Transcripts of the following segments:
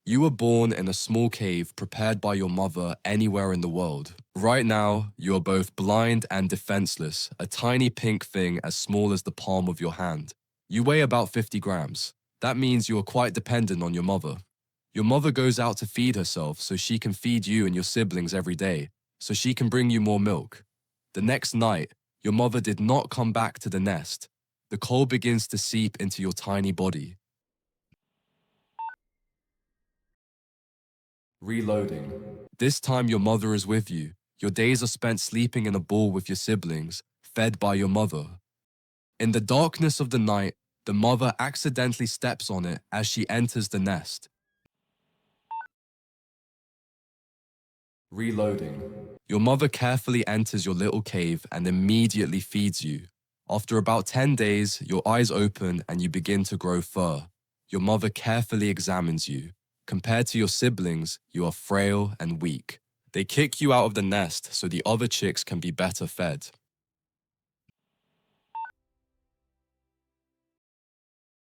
You were born in a small cave prepared by your mother anywhere in the world. Right now, you are both blind and defenseless, a tiny pink thing as small as the palm of your hand. You weigh about 50 grams. That means you are quite dependent on your mother. Your mother goes out to feed herself so she can feed you and your siblings every day, so she can bring you more milk. The next night, your mother did not come back to the nest. The cold begins to seep into your tiny body. Reloading. This time your mother is with you. Your days are spent sleeping in a ball with your siblings, fed by your mother. In the darkness of the night, the mother accidentally steps on it as she enters the nest. Reloading. Your mother carefully enters your little cave and immediately feeds you. After about 10 days, your eyes open and you begin to grow fur. Your mother carefully examines you. Compared to your siblings, you are frail and weak. They kick you out of the nest so the other chicks can be better fed.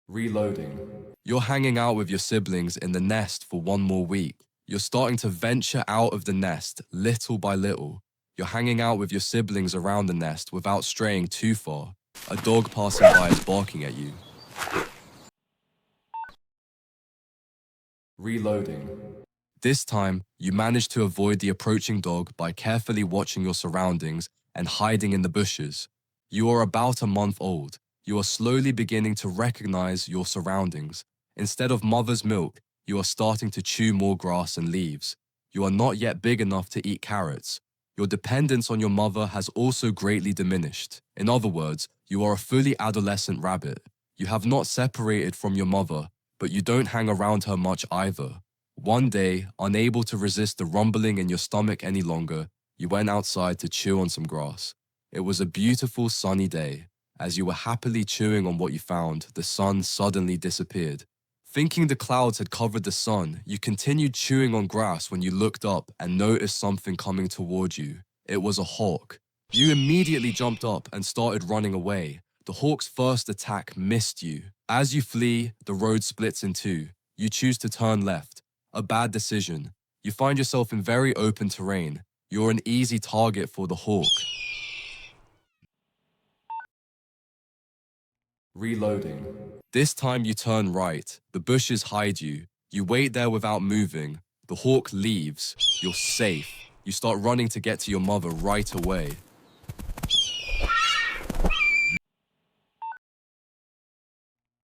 Reloading. You're hanging out with your siblings in the nest for one more week. You're starting to venture out of the nest little by little. You're hanging out with your siblings around the nest without straying too far. A dog passing by is barking at you. Reloading. This time, you manage to avoid the approaching dog by carefully watching your surroundings and hiding in the bushes. You are about a month old. You are slowly beginning to recognize your surroundings. Instead of mother's milk, you are starting to chew more grass and leaves. You are not yet big enough to eat carrots. Your dependence on your mother has also greatly diminished. In other words, you are a fully adolescent rabbit. You have not separated from your mother, but you don't hang around her much either. One day, unable to resist the rumbling in your stomach any longer, you went outside to chew on some grass. It was a beautiful sunny day. As you were happily chewing on what you found, the sun suddenly disappeared. Thinking the clouds had covered the sun, you continued chewing on grass when you looked up and noticed something coming toward you. It was a hawk. You immediately jumped up and started running away. The hawk's first attack missed you. As you flee, the road splits in two. You choose to turn left. A bad decision. You find yourself in very open terrain. You're an easy target for the hawk. Reloading. This time you turn right. The bushes hide you. You wait there without moving. The hawk leaves. You're safe. You start running to get to your mother right away.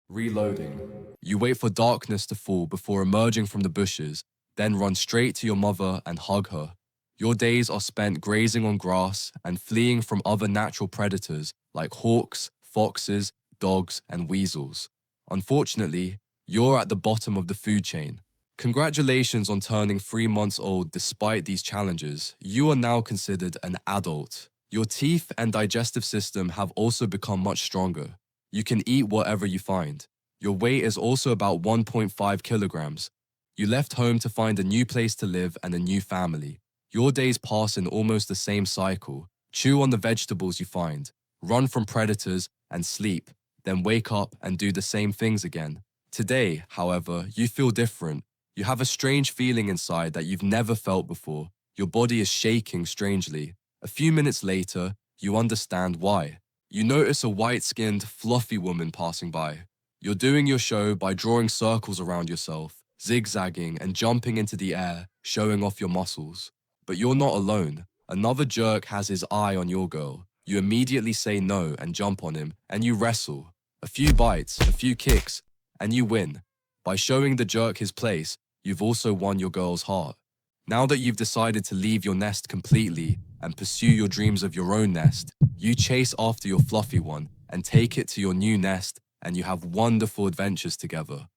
Reloading. You wait for darkness to fall before emerging from the bushes, then run straight to your mother and hug her. Your days are spent grazing on grass and fleeing from other natural predators like hawks, foxes, dogs, and weasels. Unfortunately, you're at the bottom of the food chain. Congratulations on turning 3 months old despite these challenges. You are now considered an adult. Your teeth and digestive system have also become much stronger. You can eat whatever you find. Your weight is also about 1.5 kilograms. You left home to find a new place to live and a new family. Your days pass in almost the same cycle. Chew on the vegetables you find, run from predators, and sleep, then wake up and do the same things again. Today, however, you feel different. You have a strange feeling inside that you've never felt before. Your body is shaking strangely. A few minutes later, you understand why. You notice a white-skinned, fluffy woman passing by. You're doing your show by drawing circles around yourself, zigzagging and jumping into the air, showing off your muscles. But you're not alone. Another jerk has his eye on your girl. You immediately say no and jump on him, and you wrestle. A few bites, a few kicks, and you win. By showing the jerk his place, you've also won your girl's heart. Now that you've decided to leave your nest completely and pursue your dreams of your own nest, you chase after your fluffy one and take it to your new nest, and you have wonderful adventures together.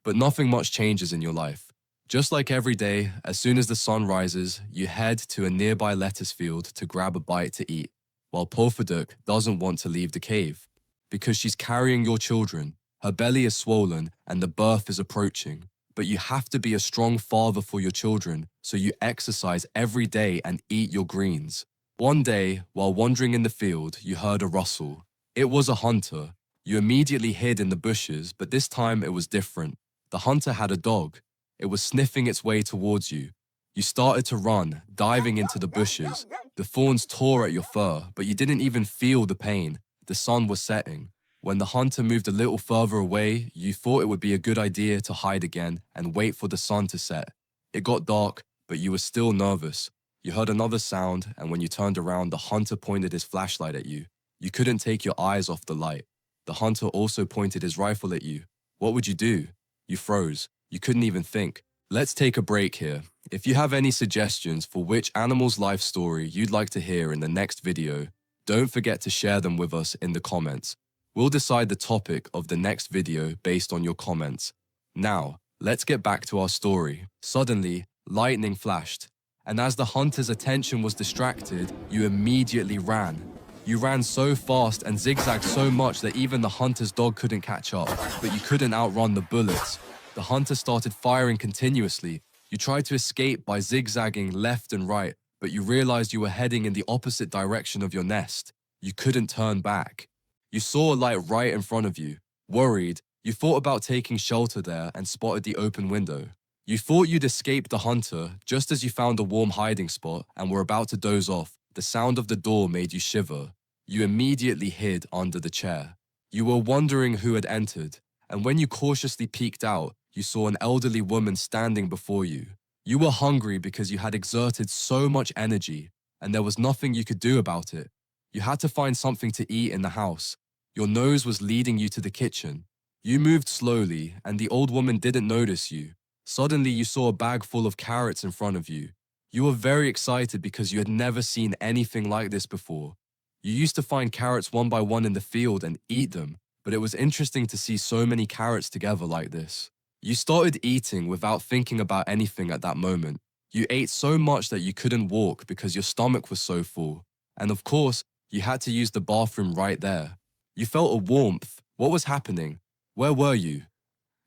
But nothing much changes in your life. Just like every day, as soon as the sun rises, you head to a nearby lettuce field to grab a bite to eat, while Polfaduk doesn't want to leave the cave. Because she's carrying your children, her belly is swollen and the birth is approaching. But you have to be a strong father for your children, so you exercise every day and eat your greens. One day, while wandering in the field, you heard a rustle. It was a hunter. You immediately hid in the bushes, but this time it was different. The hunter had a dog. It was sniffing its way towards you. You started to run, diving into the bushes. The thorns tore at your fur, but you didn't even feel the pain. The sun was setting. When the hunter moved a little further away, you thought it would be a good idea to hide again and wait for the sun to set. It got dark, but you were still nervous. You heard another sound, and when you turned around, the hunter pointed his flashlight at you. You couldn't take your eyes off the light. The hunter also pointed his rifle at you. What would you do? You froze. You couldn't even think. Let's take a break here. If you have any suggestions for which animal's life story you'd like to hear in the next video, don't forget to share them with us in the comments. We'll decide the topic of the next video based on your comments. Now, let's get back to our story. Suddenly, lightning flashed, and as the hunter's attention was distracted, you immediately ran. You ran so fast and zigzagged so much that even the hunter's dog couldn't catch up, but you couldn't outrun the bullets. The hunter started firing continuously. You tried to escape by zigzagging left and right, but you realized you were heading in the opposite direction of your nest. You couldn't turn back. You saw a light right in front of you. Worried, you thought about taking shelter there and spotted the open window. You thought you'd escaped the hunter just as you found a warm hiding spot and were about to doze off. The sound of the door made you shiver. You immediately hid under the chair. You were wondering who had entered, and when you cautiously peeked out, you saw an elderly woman standing before you. You were hungry because you had exerted so much energy, and there was nothing you could do about it. You had to find something to eat in the house. Your nose was leading you to the kitchen. You moved slowly, and the old woman didn't notice you. Suddenly, you saw a bag full of carrots in front of you. You were very excited because you had never seen anything like this before. You used to find carrots one by one in the field and eat them, but it was interesting to see so many carrots together like this. You started eating without thinking about anything at that moment. You ate so much that you couldn't walk because your stomach was so full. And of course, you had to use the bathroom right there. You felt a warmth. What was happening? Where were you?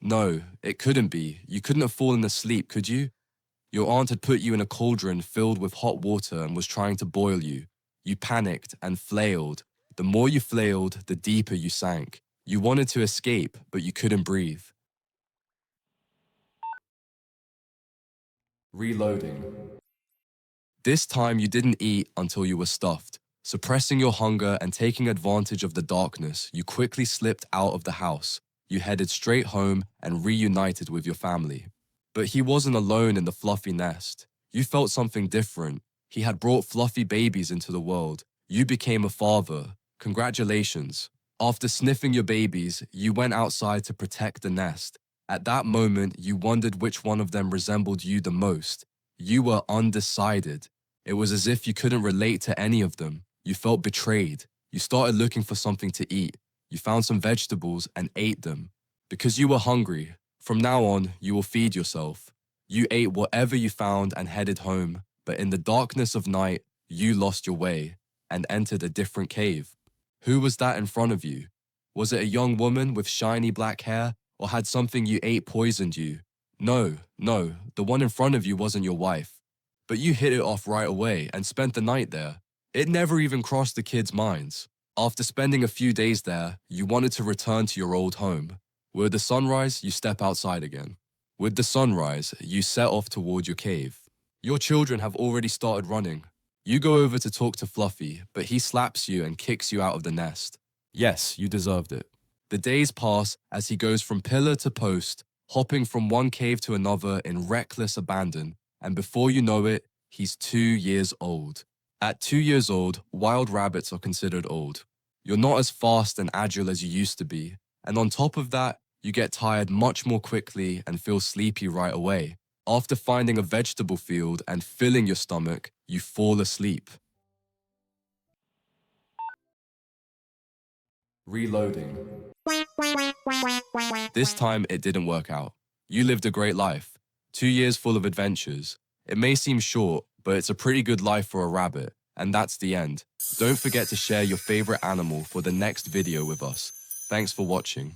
No, it couldn't be. You couldn't have fallen asleep, could you? Your aunt had put you in a cauldron filled with hot water and was trying to boil you. You panicked and flailed. The more you flailed, the deeper you sank. You wanted to escape, but you couldn't breathe. Reloading. This time you didn't eat until you were stuffed. Suppressing your hunger and taking advantage of the darkness, you quickly slipped out of the house. You headed straight home and reunited with your family. But he wasn't alone in the fluffy nest. You felt something different. He had brought fluffy babies into the world. You became a father. Congratulations. After sniffing your babies, you went outside to protect the nest. At that moment, you wondered which one of them resembled you the most. You were undecided. It was as if you couldn't relate to any of them. You felt betrayed. You started looking for something to eat. You found some vegetables and ate them. Because you were hungry, from now on, you will feed yourself. You ate whatever you found and headed home. But in the darkness of night, you lost your way and entered a different cave. Who was that in front of you? Was it a young woman with shiny black hair, or had something you ate poisoned you? No, the one in front of you wasn't your wife. But you hit it off right away and spent the night there. It never even crossed the kids' minds. After spending a few days there, you wanted to return to your old home. With the sunrise, you step outside again. With the sunrise, you set off toward your cave. Your children have already started running. You go over to talk to Fluffy, but he slaps you and kicks you out of the nest. Yes, you deserved it. The days pass as he goes from pillar to post, hopping from one cave to another in reckless abandon, and before you know it, he's 2 years old. At 2 years old, wild rabbits are considered old. You're not as fast and agile as you used to be, and on top of that, you get tired much more quickly and feel sleepy right away. After finding a vegetable field and filling your stomach, you fall asleep. Reloading. This time, it didn't work out. You lived a great life. 2 years full of adventures. It may seem short, but it's a pretty good life for a rabbit. And that's the end. Don't forget to share your favorite animal for the next video with us. Thanks for watching.